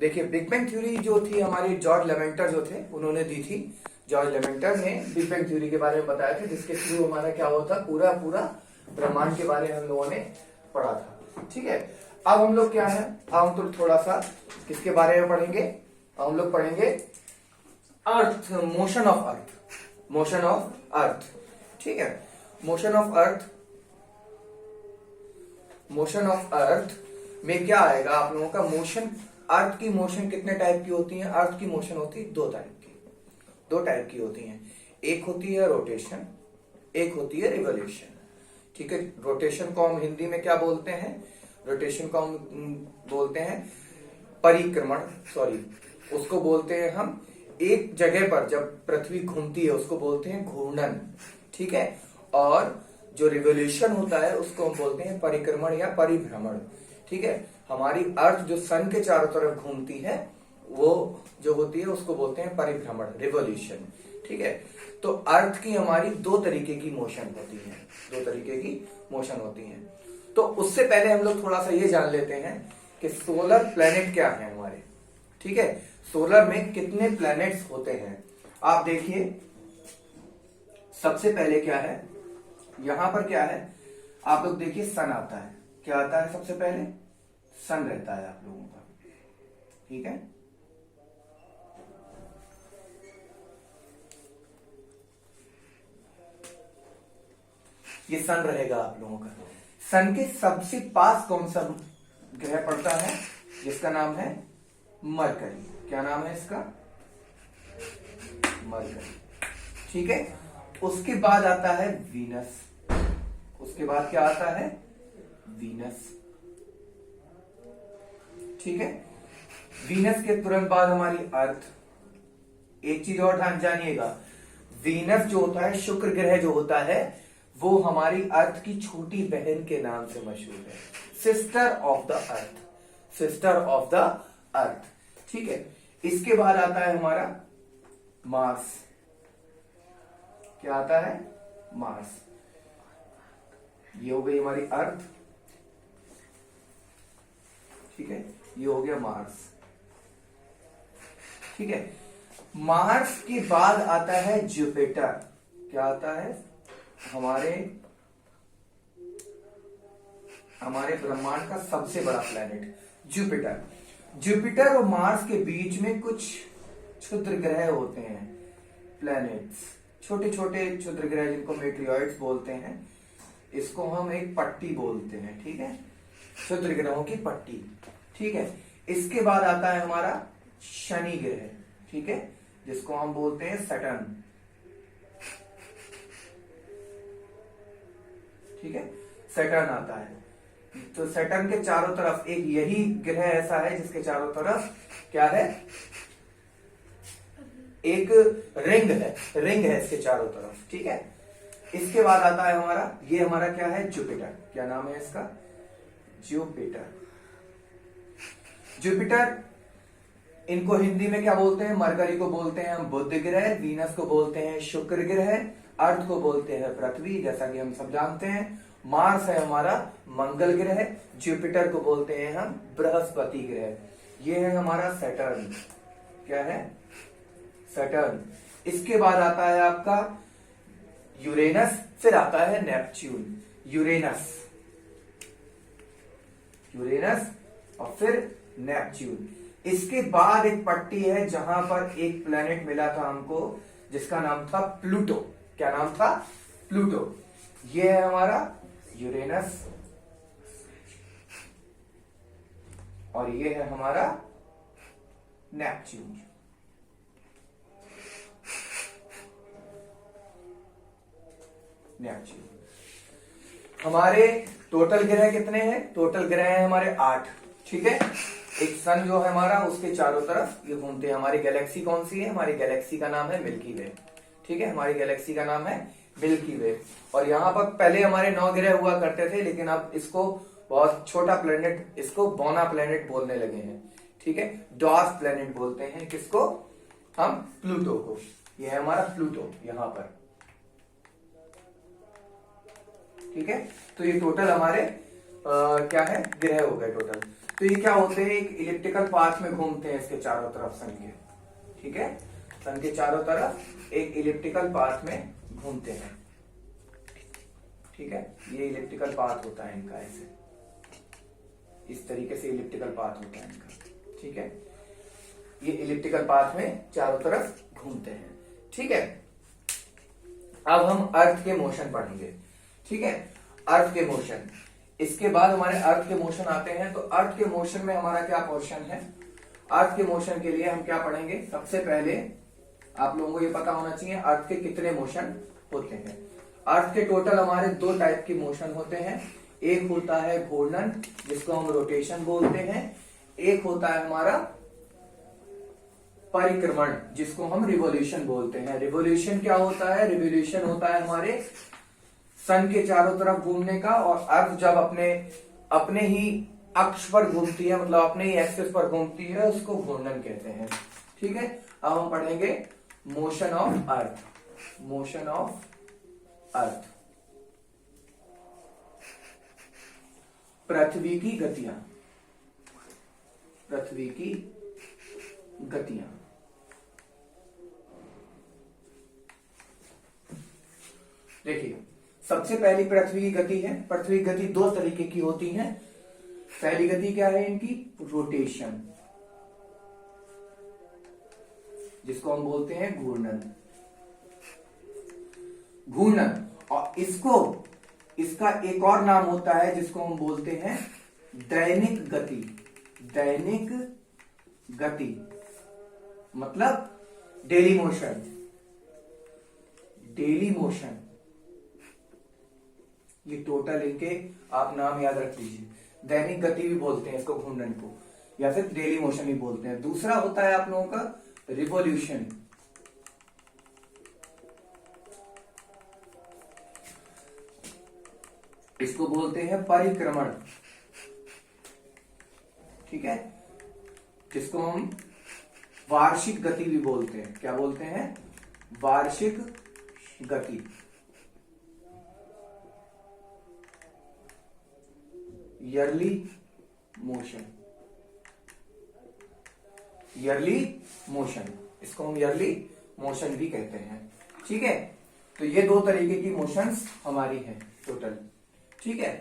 देखिए big bang theory जो थी हमारी जॉर्ज लेमेंटर जो थे उन्होंने दी थी। जॉर्ज लेमेंटर ने बिग बैंग थ्योरी के बारे में बताया था, जिसके थ्रू हमारा क्या होता पूरा पूरा ब्रह्मांड के बारे में हम लोगों ने पढ़ा था। ठीक है, अब हम लोग क्या है, अब हम तो थोड़ा सा किसके बारे में पढ़ेंगे, अब हम लोग पढ़ेंगे earth, motion of earth, motion of earth. ठीक है, motion of earth, motion of earth में क्या आएगा आप लोगों का मोशन। अर्थ की मोशन कितने टाइप की होती है, अर्थ की मोशन होती है दो टाइप की होती है। एक होती है रोटेशन, एक होती है रिवोल्यूशन। ठीक है, रोटेशन को हम हिंदी में क्या बोलते हैं, रोटेशन को हम बोलते हैं परिक्रमण, सॉरी उसको बोलते हैं हम एक जगह पर जब पृथ्वी घूमती है उसको बोलते हैं घूर्णन। ठीक है, और जो रिवोल्यूशन होता है उसको हम बोलते हैं परिक्रमण या परिभ्रमण। ठीक है, हमारी अर्थ जो सन के चारों तरफ घूमती है वो जो होती है उसको बोलते हैं परिभ्रमण, रिवोल्यूशन। ठीक है, तो अर्थ की हमारी दो तरीके की मोशन होती है, दो तरीके की मोशन होती है। तो उससे पहले हम लोग थोड़ा सा ये जान लेते हैं कि सोलर प्लेनेट क्या है हमारे। ठीक है, सोलर में कितने प्लैनेट्स होते हैं। आप देखिए सबसे पहले क्या है, यहां पर क्या है, आप लोग देखिए सन आता है, क्या आता है सबसे पहले, सन रहता है आप लोगों का। ठीक है, ये सन रहेगा आप लोगों का। सन के सबसे पास कौन सा ग्रह पड़ता है, जिसका नाम है मरकरी। क्या नाम है इसका, मरकरी। ठीक है, उसके बाद आता है वीनस, उसके बाद क्या आता है, वीनस। ठीक है, वीनस के तुरंत बाद हमारी अर्थ। एक चीज और ध्यान जानिएगा, वीनस जो होता है, शुक्र ग्रह जो होता है, वो हमारी अर्थ की छोटी बहन के नाम से मशहूर है, sister of the earth, sister of the earth. ठीक है, इसके बाद आता है हमारा मार्स। क्या आता है, मार्स। ये हो गई हमारी अर्थ। ठीक है, ये हो गया मार्स। ठीक है, मार्स के बाद आता है जुपिटर। क्या आता है, हमारे ब्रह्मांड का सबसे बड़ा प्लेनेट जुपिटर। जुपिटर और मार्स के बीच में कुछ क्षुद्र ग्रह होते हैं, प्लैनेट्स, छोटे छोटे क्षुद्र ग्रह जिनको मेट्रियोइड्स बोलते हैं। इसको हम एक पट्टी बोलते हैं। ठीक है, क्षुद्र ग्रहों की पट्टी। ठीक है, इसके बाद आता है हमारा शनि ग्रह। ठीक है, जिसको हम बोलते हैं सैटर्न। ठीक है, सैटर्न आता है। तो सैटर्न के चारों तरफ एक यही ग्रह ऐसा है जिसके चारों तरफ क्या है, एक रिंग है इसके चारों तरफ। ठीक है, इसके बाद आता है हमारा, ये हमारा क्या है, जुपिटर। क्या नाम है इसका, जुपिटर। जुपिटर, इनको हिंदी में क्या बोलते हैं, मरकरी को बोलते हैं हम बुध ग्रह, वीनस को बोलते हैं शुक्र ग्रह, अर्थ को बोलते हैं पृथ्वी, जैसा कि हम सब जानते हैं। मार्स है हमारा मंगल ग्रह, जुपिटर को बोलते हैं हम बृहस्पति ग्रह। ये है हमारा सैटर्न। क्या है, सैटर्न। इसके बाद आता है आपका यूरेनस, फिर आता है नेपच्यून। यूरेनस और फिर नेपच्यून। इसके बाद एक पट्टी है जहां पर एक प्लेनेट मिला था हमको, जिसका नाम था प्लूटो। क्या नाम था, प्लूटो। ये है हमारा यूरेनस और ये है हमारा नेपच्यून। नेपच्यून। हमारे टोटल ग्रह कितने हैं, टोटल ग्रह हैं हमारे 8। ठीक है, एक सन जो है हमारा उसके चारों तरफ ये घूमते हैं। हमारी गैलेक्सी कौन सी है, हमारी गैलेक्सी का नाम है मिल्की वे। ठीक है, हमारी गैलेक्सी का नाम है मिल्की वे। और यहाँ पर पहले हमारे 9 ग्रह हुआ करते थे, लेकिन अब इसको बहुत छोटा प्लेनेट, इसको बोना प्लेनेट बोलने लगे हैं। ठीक है, डॉर्फ प्लेनेट बोलते हैं किसको, हम प्लूटो को। ये है हमारा प्लूटो यहां पर। ठीक है, तो ये टोटल हमारे क्या है, ग्रह हो गए टोटल। तो ये क्या होते हैं, एक इलिप्टिकल पाथ में घूमते हैं इसके चारों तरफ सन के, ठीक है, सन के चारों तरफ एक इलिप्टिकल पाथ में घूमते हैं, ठीक है। ये इलिप्टिकल पाथ होता है इनका, ऐसे इस तरीके से इलिप्टिकल पाथ होता है इनका, ठीक है। ये इलिप्टिकल पाथ में चारों तरफ घूमते हैं, ठीक है। अब हम अर्थ के मोशन पढ़ेंगे, ठीक है, अर्थ के मोशन। इसके बाद हमारे अर्थ के मोशन आते हैं। तो अर्थ के मोशन में हमारा क्या पोर्शन है, अर्थ के मोशन के लिए हम क्या पढ़ेंगे, सबसे पहले आप लोगों को ये पता होना चाहिए अर्थ के कितने मोशन होते हैं। अर्थ के टोटल हमारे दो टाइप के मोशन होते हैं। एक होता है घूर्णन, जिसको हम रोटेशन बोलते हैं। एक होता है हमारा परिक्रमण, जिसको हम रिवोल्यूशन बोलते हैं। रिवोल्यूशन क्या होता है, रिवोल्यूशन होता है हमारे सन के चारों तरफ घूमने का, और अर्थ जब अपने ही अक्ष पर घूमती है, मतलब अपने ही एक्सिस पर घूमती है, उसको घूर्णन कहते हैं, ठीक है। अब हम पढ़ेंगे motion of earth. Motion of earth, पृथ्वी की गतियां, पृथ्वी की गतियां। देखिए, सबसे पहली पृथ्वी की गति है। पृथ्वी की गति दो तरीके की होती है। पहली गति क्या है इनकी, रोटेशन, जिसको हम बोलते हैं घूर्णन। घूर्णन, और इसका एक और नाम होता है जिसको हम बोलते हैं दैनिक गति। दैनिक गति मतलब डेली मोशन। डेली मोशन, ये टोटल इनके आप नाम याद रख लीजिए। दैनिक गति भी बोलते हैं इसको, घूर्णन को, या फिर डेली मोशन भी बोलते हैं। दूसरा होता है आप लोगों का रिवॉल्यूशन। इसको बोलते हैं परिक्रमण, ठीक है, जिसको हम वार्षिक गति भी बोलते हैं। क्या बोलते हैं, वार्षिक गति। ईयरली मोशन, ईयरली मोशन, इसको हम ईयरली मोशन भी कहते हैं, ठीक है। तो ये दो तरीके की मोशंस हमारी हैं टोटल, ठीक है।